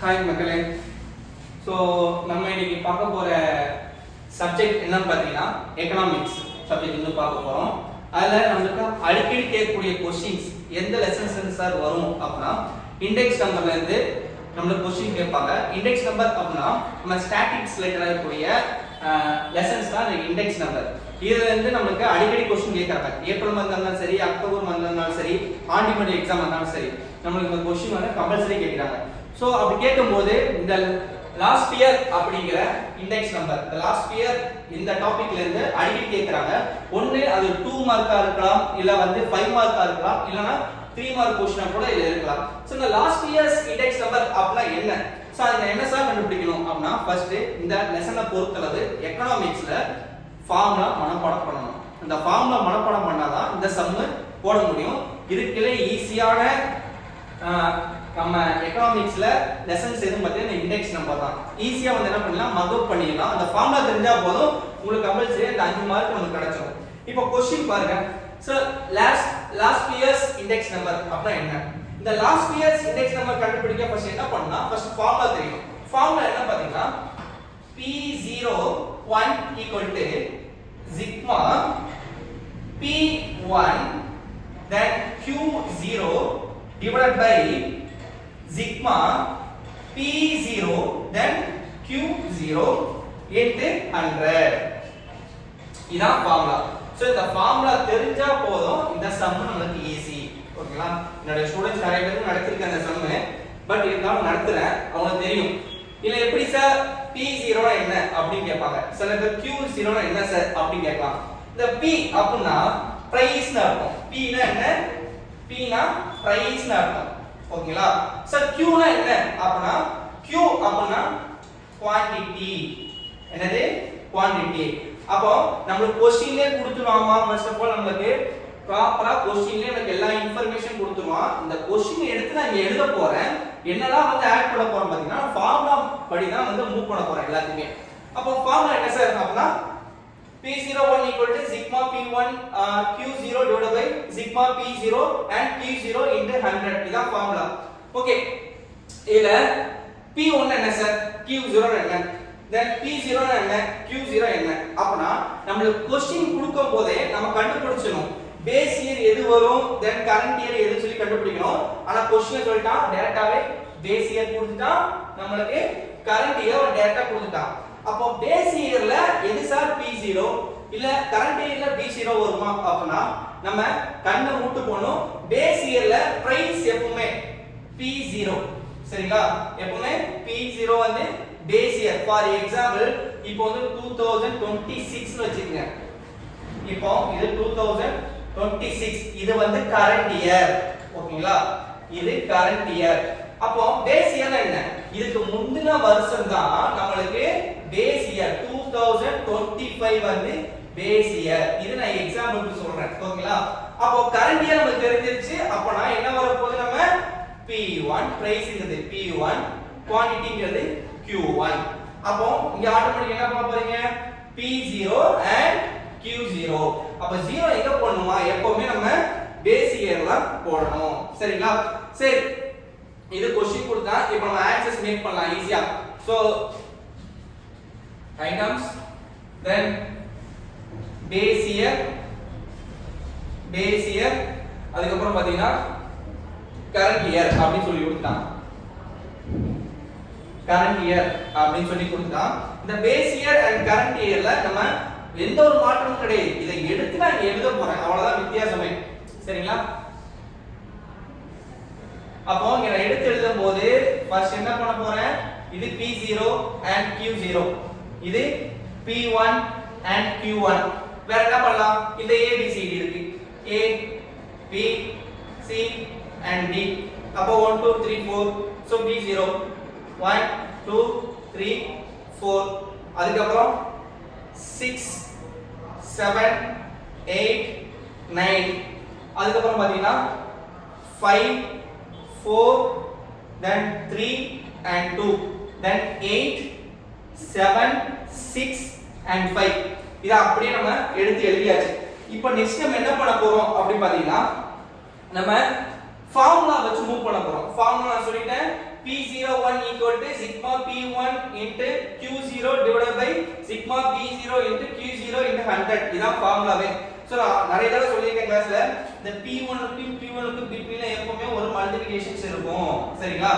Hi மக்களே. So நம்ம இன்னைக்கு பார்க்க போகிற சப்ஜெக்ட் என்னன்னு பார்த்தீங்கன்னா எக்கனாமிக்ஸ் சப்ஜெக்ட் வந்து பார்க்க போகிறோம். அதில் நம்மளுக்கு அடிக்கடி கேட்கக்கூடிய கொஸ்டின்ஸ் எந்த லெசன்ஸ் சார் வரும் அப்படின்னா இண்டெக்ஸ் நம்பர்லேருந்து நம்மளுக்கு கொஸ்டின் கேட்பாங்க. இண்டெக்ஸ் நம்பர் அப்படின்னா நம்ம ஸ்டாட்டிக்ஸ் ரிலேட்டடாக இருக்கக்கூடிய லெசன்ஸ் தான் இந்த இண்டெக்ஸ் நம்பர். இதுலேருந்து நம்மளுக்கு அடிக்கடி கொஸ்டின் கேட்குறாங்க. ஏப்ரல் மந்த் இருந்தாலும் சரி, அக்டோபர் மந்த் இருந்தாலும் சரி, ஆண்டிமெண்ட் எக்ஸாம் இருந்தாலும் சரி, நம்மளுக்கு இந்த கொஸ்டின் வந்து கம்பல்சரி கேட்குறாங்க. ஸோ அப்படி கேட்கும்போது இந்த லாஸ்ட் இயர் அப்படிங்கிற இண்டெக்ஸ் நம்பர், இந்த லாஸ்ட் இயர் இந்த டாபிக்ல இருந்து அடிக்கடி கேட்குறாங்க. ஒன்று அது 2 மார்க்கா இருக்கலாம், இல்லை வந்து 5 மார்க்கா இருக்கலாம், இல்லைன்னா 3 மார்க் கொஸ்டினா கூட இது இருக்கலாம். ஸோ இந்த லாஸ்ட் இயர்ஸ் இண்டெக்ஸ் நம்பர் அப்படின்னா என்ன? ஸோ அதை என்ன சார் கண்டுபிடிக்கணும் அப்படின்னா ஃபர்ஸ்ட் இந்த லெசனை பொறுத்தளவு எக்கனாமிக்ஸ்ல ஃபார்முலா மனப்பாடம் பண்ணணும். இந்த ஃபார்முலா மனப்பாடம் பண்ணாதான் இந்த சம்மு போட முடியும். இதுக்குள்ளே ஈஸியான நம்ம எக்கனாமிக்ஸ்ல லெசன்ஸ் எதுவும் பார்த்தீங்கன்னா இண்டெக்ஸ் நம்பர் தான். ஈஸியா வந்து என்ன பண்ணலாம், மகப் பண்ணிடலாம். அந்த ஃபார்முலா தெரிஞ்சா போதும், உங்களுக்கு கம்பல்சரி அந்த 5 மார்க் நமக்கு கிடைச்சிடும். இப்போ क्वेश्चन பாருங்க. So last years index number அப்படினா என்ன? இந்த லாஸ்ட் இயர்ஸ் இண்டெக்ஸ் நம்பர் கண்டுபிடிக்க ஃபர்ஸ்ட் என்ன பண்ணா, ஃபர்ஸ்ட் ஃபார்முலா தெரியும். ஃபார்முலா என்ன பாத்தீங்கன்னா P01 sigma P1 then Q0 divided by sigma P0 then Q0 into 100. இதான் ஃபார்முலா. சோ இந்த ஃபார்முலா தெரிஞ்சா போதும், இந்த சம் நமக்கு ஈஸி. ஓகேங்களா? என்னோட ஸ்டூடண்ட்ஸ் நிறைய பேர் நடத்திருக்காங்க இந்த சம், பட் இருந்தாலும் நடத்துறேன், அவங்களுக்கு தெரியும். இல்ல எப்படி சார் P0 னா என்ன அப்படினு கேட்பாங்க. சில பேர் Q0 னா என்ன சார் அப்படி கேட்கலாம். இந்த P அப்படினா பிரைஸ் னு அர்த்தம். P னா என்ன? P னா பிரைஸ் னு அர்த்தம். ஓகேங்களா? சார் Q னா என்ன அப்படினா Q அப்படினா குவாண்டிட்டி. என்னது? குவாண்டிட்டி. அப்போ நமக்கு क्वेश्चनலே கொடுத்துருவாமா. ஃபர்ஸ்ட் ஆஃப் ஆல் நமக்கு ப்ராப்பரா क्वेश्चनலே நமக்கு எல்லா இன்ஃபர்மேஷன் கொடுத்துருவான். இந்த क्वेश्चन எடுத்து நான் இங்க எழுத போறேன். என்னலாம் வந்து ஆட் பண்ண போறேன் பாத்தீங்கன்னா ஃபார்முலா படி தான் வந்து மூவ் பண்ண போறேன் எல்லாத்தையுமே. அப்போ ஃபார்முலா என்ன சார் அப்படினா P01 sigma P1 Q0 divided by sigma P0 and Q0 into 100. இதான் ஃபார்முலா. ஓகே, இதுல P1 என்ன சார், Q0 என்ன, then P0 என்ன, Q0 என்ன அப்படினா நமக்கு क्वेश्चन கொடுக்கும் போதே நம்ம கண்டுபிடிச்சணும் பேஸ் இயர் எது வரும், then கரண்ட் இயர் எது சொல்லி கண்டுபிடிக்கணும். ஆனா क्वेश्चन சொல்லிட்டா டேட்டாவே பேஸ் இயர் கொடுத்துட்டா, நமக்கு கரண்ட் இயர் டேட்டா கொடுத்துட்டா. அப்போ பேஸ் இயர்ல எது சார் P0 இல்ல கரண்ட் இயர்ல P0 வருமா அப்படினா நம்ம கண்ணை மூட்டு போணும். பேஸ் இயர்ல பிரைஸ் எப்பவுமே P0. சரிங்களா? எப்பவுமே P0 வந்து பேஸ் இயர். ஃபார் எக்ஸாம்பிள் இப்போ வந்து 2026 னு வெச்சுக்கங்க. இப்போ இது 2026, இது வந்து கரண்ட் இயர். ஓகேங்களா? இது கரண்ட் இயர். அப்போ பேஸ் இயர் என்ன? இதுக்கு முந்தின வருஷம் தான் நமக்கு பேஸ் இயர். 2025 வந்து பேஸ் இயர். இது நான் எக்ஸாம்பிளுக்கு சொல்றேன். ஓகேங்களா? அப்போ கரண்ட் இயர் நமக்கு தெரிஞ்சிருச்சு. அப்பனா என்ன வர போகுது, நம்ம P1 பிரைஸ்ங்கிறது P1, குவாண்டிட்டிங்கிறது Q1. அப்போ இங்க ஆட்டோமேட்டிக்கா என்ன பண்ண போறீங்க, P0 and Q0. அப்ப 0 எங்க போடணுமா, எப்பவுமே நம்ம பேஸ் இயர்ல போடணும். சரிங்களா? சரி, இது क्वेश्चन கொடுத்தா இப்போ நம்ம ஆன்சர்ஸ் மேக் பண்ணலாம் ஈஸியா. So items then base year அதுக்கு அப்புறம் பாத்தீங்கன்னா கரண்ட் இயர் அப்படி சொல்லி கொடுத்தான். கரண்ட் இயர் அப்படி சொல்லி கொடுத்தான். இந்த பேஸ் இயர் அண்ட் கரண்ட் இயர்ல நம்ம எந்த ஒரு மாற்றமும் கிடையாது. இதை எடுத்து நான் இங்க எழுத போறேன், அவ்வளவுதான் வித்தியாசமே. சரிங்களா? அப்போ இங்க நான் எடுத்து எழுதும்போது ஃபர்ஸ்ட் என்ன பண்ண போறேன், இது P0 and Q0, இது P1 and Q1. வேற என்ன பண்ணலாம், இந்த ABCD இருக்கு, A B C and D. அப்போ 1 2 3 4. So P0 1 2 3 4. அதுக்கு அப்புறம் 6 7 8 9. அதுக்கு அப்புறம் பாத்தீங்கன்னா 5 4 then 3 and 2 then 8 7 6 and 5. இத அப்படியே நம்ம எடுத்து எழுதியாச்சு. இப்போ நெக்ஸ்ட் நம்ம என்ன பண்ண போறோம் அப்படி பாத்தீங்கன்னா நம்ம ஃபார்முலா வச்சு மூவ் பண்ண போறோம். ஃபார்முலா சொல்லிட்டேன் P01 equal to sigma P1 into Q0 divided by sigma B0 into Q0 into 100 இதான் ஃபார்முலாவே. சோ நிறைய தடவை சொல்லிருக்கேன் கிளாஸ்ல இந்த P1 க்கும் Q1 க்கும் பிட்வீன்ல எப்பவுமே ஒரு மல்டிப்ளிகேஷன்ஸ் இருக்கும் சரிங்களா.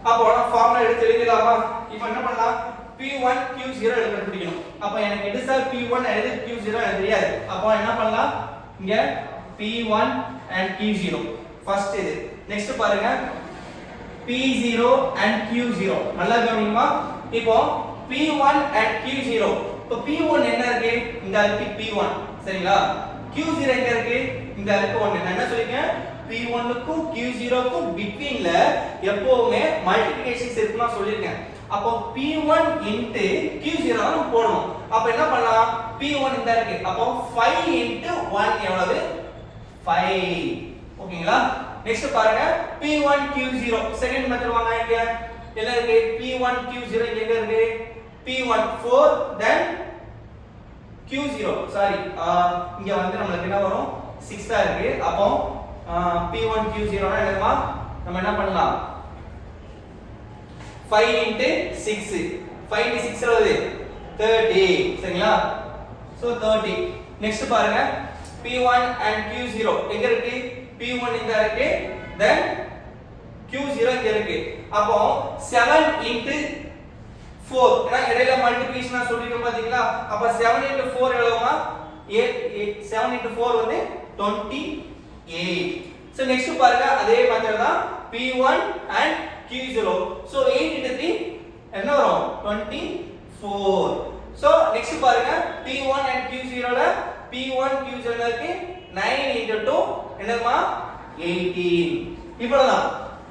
அப்போ நான் ஃபார்முலா எடுத்து எழுதலாமா? இப்போ என்ன பண்ணலாம்? P1 Q0 கண்டுபிடிக்கணும். அப்ப எனக்கு எது சார் P1 எது Q0 எனக்கு தெரியாது. அப்போ என்ன பண்ணலாம்? இங்க P1 and Q0 ஃபர்ஸ்ட் இது. நெக்ஸ்ட் பாருங்க P0 and Q0 நல்லா கவனிங்க. இப்போ P1 and Q0. இப்போ P1 என்ன இருக்கு? இந்த இருக்கு P1 சரிங்களா. Q0 எங்க இருக்கு? இந்த இருக்கு 1. நான் என்ன சொல்லிருக்கேன்? P1 க்கும் Q0 க்கும் பிட்வீன்ல எப்பவுமே மல்டிப்ளிகேஷன்ஸ் இருக்குன்னு சொல்லிருக்கேன். அப்போ P1 into Q0 நம்ம போடணும். அப்ப என்ன பண்ணலாம்? P1 இந்த இருக்கு. அப்போ 5 into 1 எவ்வளவு? 5. ஓகேங்களா? நெக்ஸ்ட் பாருங்க P1 Q0 செகண்ட் மெத்தட் வாங்க இங்க. என்ன இருக்கு? P1 Q0 எங்க இருக்கு? P1 4 then Q0 சாரி இங்க வந்து நமக்கு என்ன வரும்? 6 தான் இருக்கு. அப்போ P1 Q0 னா என்னமா? நம்ம என்ன பண்ணலாம்? 5 into 6 5 into 6 எவ்வளவு? 30 சரிங்களா. சோ 30. நெக்ஸ்ட் பாருங்க P1 and Q0 எங்க இருக்கு? P1 இங்க இருக்கு then Q0 இங்க இருக்கு. அப்போ 7 into 4 ஏனா இடையில மல்டிப்ளிகேஷன் சொல்லிட்டோம் பாத்தீங்களா. அப்ப 7 into 4 எவ்வளவுமா? 7 into 4 வந்து 28. சோ நெக்ஸ்ட் பாருங்க அதே மெத்தட் தான் P1 and Q0. So 8 into 3 என்ன வரும்? 24. So next பாருங்க P1 and Q0 ல P1 Q0 ல இருக்கு 9 into 2 என்னமா? 18.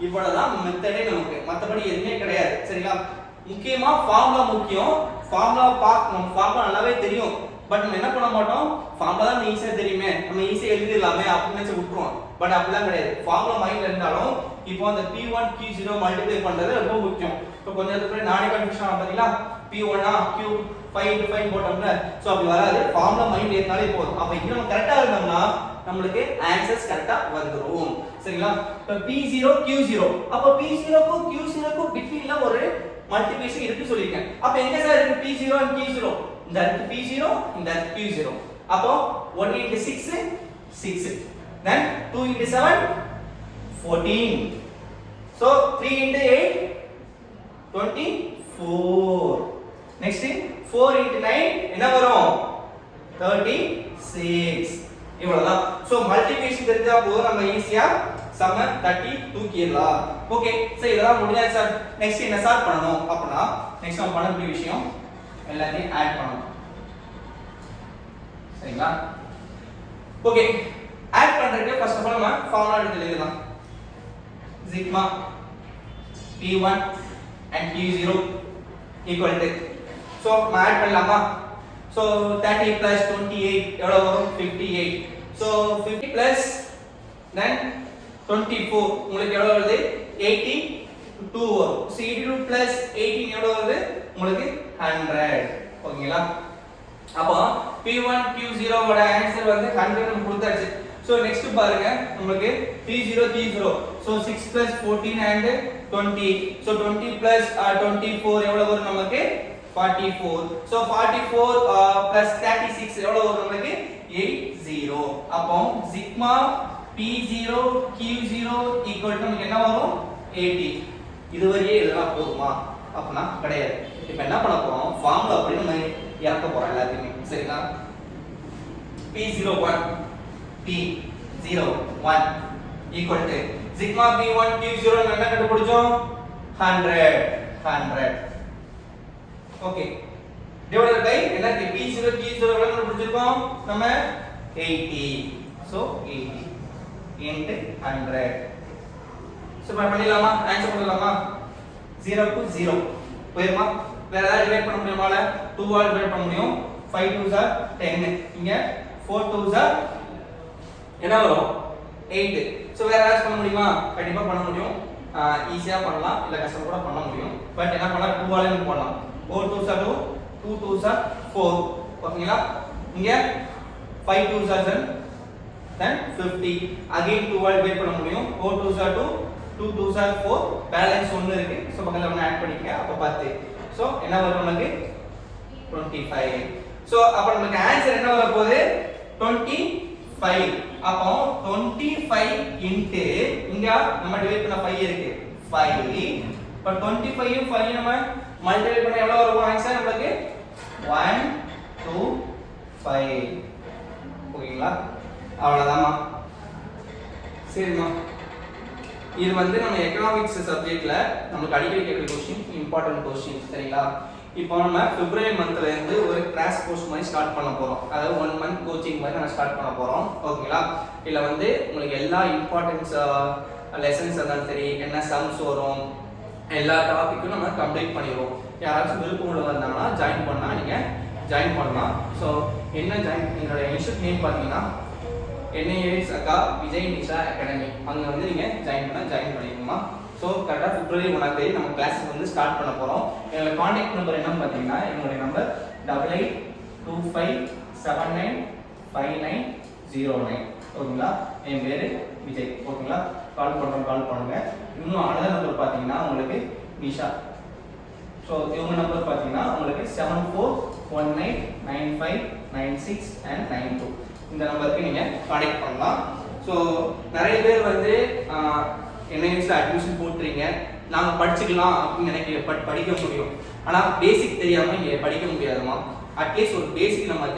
இவ்வளவுதான் மெத்தடே நமக்கு. மத்தபடி எதுவுமே கிடையாது சரிங்களா. முக்கியமா ஃபார்முலா முக்கியம். ஃபார்முலா பார்க்கணும். ஃபார்முலா நல்லாவே தெரியும். பட் நம்ம என்ன பண்ண மாட்டோம்? ஃபார்முலா தான் ஈஸியா தெரியுமே. நம்ம ஈஸியா எழுதிடலாமே அப்படின்னு நினைச்சு விட்டுருவோம். பட் அப்படிலாம் கிடையாது. ஃபார்முலா மைண்ட்ல இருந்தாலும் இப்போ அந்த P1 Q0 மல்டிப்ளை பண்றது ரொம்ப முக்கியம். இப்போ கொஞ்ச நேரத்துக்கு நானே கன்ஃபியூஷன் ஆகும் பாத்தீங்களா. P1 ஆ Q 5 into 5 போட்டோம்ல. சோ அப்படி வராது. ஃபார்முலா மைண்ட்ல இருந்தாலே போதும். அப்ப இங்க நம்ம கரெக்ட்டா இருந்தோம்னா நமக்கு ஆன்சர்ஸ் கரெக்ட்டா வந்துரும். சரிங்களா. இப்போ P0 Q0. அப்ப P0 க்கும் Q0 க்கும் பிட்வீன்ல ஒரு மல்டிப்ளிகேஷன் இருக்கு சொல்லிருக்கேன். அப்ப எங்க சார் இருக்கு P0 and Q0? இந்த இருக்கு P0 இந்த இருக்கு Q0. அப்போ 1 into 6 6 then 2 into 7 14. So 3 into 8 24. Next 4 into 9 என்ன வரும்? 36. இவ்வளவுதான். சோ மல்டிப்ளிகேஷன் தெரிஞ்சா போதும் நம்ம ஈஸியா சம 30 தூக்கிடலாம். ஓகே சோ இதெல்லாம் முடிஞ்சா சார் நெக்ஸ்ட் என்ன சார் பண்ணனும் அப்படினா நெக்ஸ்ட் நம்ம பண்ண வேண்டிய விஷயம் எல்லாத்தையும் ஆட் பண்ணனும். சரிங்களா. ஓகே ஆட் பண்றதுக்கு ஃபர்ஸ்ட் ஆஃப் ஆல் நம்ம ஃபார்முலா எடுத்து எழுதலாம். sigma P1 and Q0 equal to so நம்ம ஆட் பண்ணலாமா? so 30 plus 28 எவ்வளவு வரும்? 58. so 50 plus then 24 உங்களுக்கு எவ்வளவு வருது? 82 வரும். so 82 plus 18 எவ்வளவு வருது? உங்களுக்கு 100. ஓகேங்களா. அப்போ P1 Q0 ஓட ஆன்சர் வந்து 100 நம்ம கொடுத்தாச்சு. so next பாருங்க உங்களுக்கு P0 Q0 so 6 plus 14 and 20 so 20 plus 24 எவ்வளவு வரும் நமக்கு? 44. so 44 plus 36 எவ்வளவு வரும் நமக்கு? 80. அப்போ sigma P0 Q0 equal to நமக்கு என்ன வரும்? 80. இதுவரையே எழுதலாம் போதுமா? அப்பனா கிடையாது. இப்போ என்ன பண்ண போறோம்? ஃபார்முலா அப்படி நம்ம இறக்க போறோம் எல்லாத்தையுமே. சரிங்களா. P01 P01 equal to sigma P1 Q0 என்ன கண்டுபிடிச்சோம்? 100. ஓகே டிவைடட் பை என்ன P0 Q0 எவ்வளவு கண்டுபிடிச்சிருக்கோம் நம்ம? 80. so 80 into 100. சோ பண்ணிடலாமா? ஆன்சர் பண்ணலாமா? 0 க்கு 0 போயிருமா? வேற ஏதாவது டிவைட் பண்ண முடியுமால? 2 ஆல் டிவைட் பண்ண முடியும். 5 2s are 10. இங்க 4 2s are என்ன வரும்? 8. சோ வேற ஏதாவது பண்ண முடியுமா? கண்டிப்பா பண்ண முடியும். ஈஸியா பண்ணலாம் இல்ல கஷ்டம் கூட பண்ண முடியும். பட் என்ன பண்ணலாம்? 2 ஆல் பண்ணலாம். 4 2s are 2 2 2s are 4. ஓகேங்களா. இங்க 5 2s are then 50. again 2 all divide பண்ண முடியும். 4 2s are 2 2 2s are 4 balance 1 இருக்கு சோ பக்கத்துல 1 ஆட் பண்ணிக்கங்க அப்ப 10 சோ என்ன வரும் நமக்கு 25 சோ அப்ப நமக்கு ஆன்சர் என்ன வர போகுது 25 அப்போ 25 இன்டு இங்க நம்ம டிவைட் பண்ண 5 இருக்கு 5 இப்ப 25 யும் 5 நம்ம மல்டிப்ளை பண்ணா எவ்வளவு வரும் ஆன்சர் நமக்கு 1 2 5 ஓகேங்களா அவ்வளவுதான்மா சரிமா இது வந்து நம்ம எகனாமிக்ஸ் சப்ஜெக்ட்ல நமக்கு அடிக்கடி கேட்குற क्वेश्चन இம்பார்ட்டன்ட் क्वेश्चन சரிங்களா இப்போ நம்ம பிப்ரவரி மந்த்ல இருந்து ஒரு கிராஷ் கோர்ஸ் மாதிரி ஸ்டார்ட் பண்ண போறோம் அதாவது 1 மந்த் கோச்சிங் மாதிரி நம்ம ஸ்டார்ட் பண்ண போறோம் ஓகேங்களா இல்ல வந்து உங்களுக்கு எல்லா இம்பார்ட்டன்ஸ் லெசன்ஸ் அதான் சரி என்ன சம்ஸ் வரும் எல்லா டாபிக்கும் நம்ம கம்ப்ளீட் பண்ணிடுவோம் யாராச்சும் விருப்பம் உள்ள வந்தாங்கன்னா ஜாயின் பண்ணா நீங்க ஜாயின் பண்ணலாம் ஸோ என்ன ஜாயின் என்னோட இன்ஸ்டியூட் நேம் பார்த்தீங்கன்னா NIS அக்கா விஜய் நிஷா அகாடமி அங்கே வந்து நீங்கள் ஜாயின் பண்ணிக்கணுமா ஸோ கரெக்டாக பிப்ரவரி 1ஆம் தேதி நம்ம கிளாஸ் வந்து ஸ்டார்ட் பண்ண போகிறோம் என்னோட காண்டாக்ட் நம்பர் என்னன்னு பார்த்தீங்கன்னா என்னுடைய நம்பர் 8825795909 ஓகேங்களா என் பேர் விஜய் ஓகேங்களா கால் பண்ணுங்க இன்னும் அனதர் நம்பர் பார்த்தீங்கன்னா உங்களுக்கு நிஷா ஸோ இவங்க நம்பர் பார்த்தீங்கன்னா உங்களுக்கு 7419959692 இந்த நம்பருக்கு நீங்கள் கான்டாக்ட் பண்ணலாம் ஸோ நிறைய பேர் வந்து NISல அட்மிஷன் போட்டுறீங்க நாங்கள் படிச்சுக்கலாம் அப்படின்னு நினைக்கிறீங்க பட் படிக்க முடியும் ஆனால் பேசிக் தெரியாமல் இங்கே படிக்க முடியாதுமா அட்லீஸ்ட் ஒரு பேசிக் நம்ம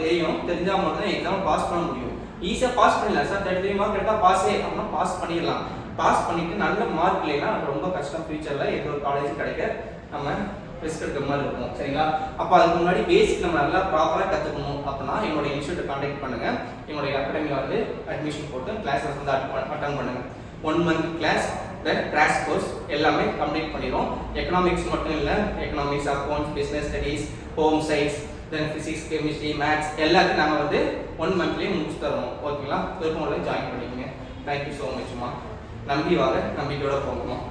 தெரிஞ்சால் மட்டும் தான் எக்ஸாம் பாஸ் பண்ண முடியும் ஈஸியாக பாஸ் பண்ணிடலாம் சார் 33 மார்க் எடுத்தால் பாஸே அப்படின்னா பாஸ் பண்ணிடலாம் பாஸ் பண்ணிட்டு நல்ல மார்க் இல்லைன்னா ரொம்ப கஷ்டம் ஃபியூச்சரில் எந்த ஒரு காலேஜும் கிடைக்க நம்ம ரிஸ்க் எடுக்கிற மாதிரி இருக்கும் சரிங்களா அப்போ அதுக்கு முன்னாடி பேசிக் நம்ம நல்லா ப்ராப்பராக கற்றுக்கணும் அப்படின்னா என்னோட இன்ஸ்டியூட்டை கான்டாக்ட் பண்ணுங்கள் என்னுடைய அகாடமியில் வந்து அட்மிஷன் போட்டு கிளாஸஸ் வந்து அட்டன் பண்ணுங்கள் 1 மந்த் கிளாஸ் தென் கிராஷ் கோர்ஸ் எல்லாமே கம்ப்ளீட் பண்ணிடும் எக்கனாமிக்ஸ் மட்டும் இல்லை economics accounts business studies home science தென் ஃபிசிக்ஸ் கெமிஸ்ட்ரி மேத்ஸ் எல்லாத்தையும் நாங்கள் வந்து 1 மந்த்லேயே முடிச்சு தருவோம் ஓகேங்களா விருப்பம் ஜாயின் பண்ணிக்கோங்க தேங்க்யூ ஸோ மச்மா நம்பி வாங்க நம்பிக்கையோட போகணும்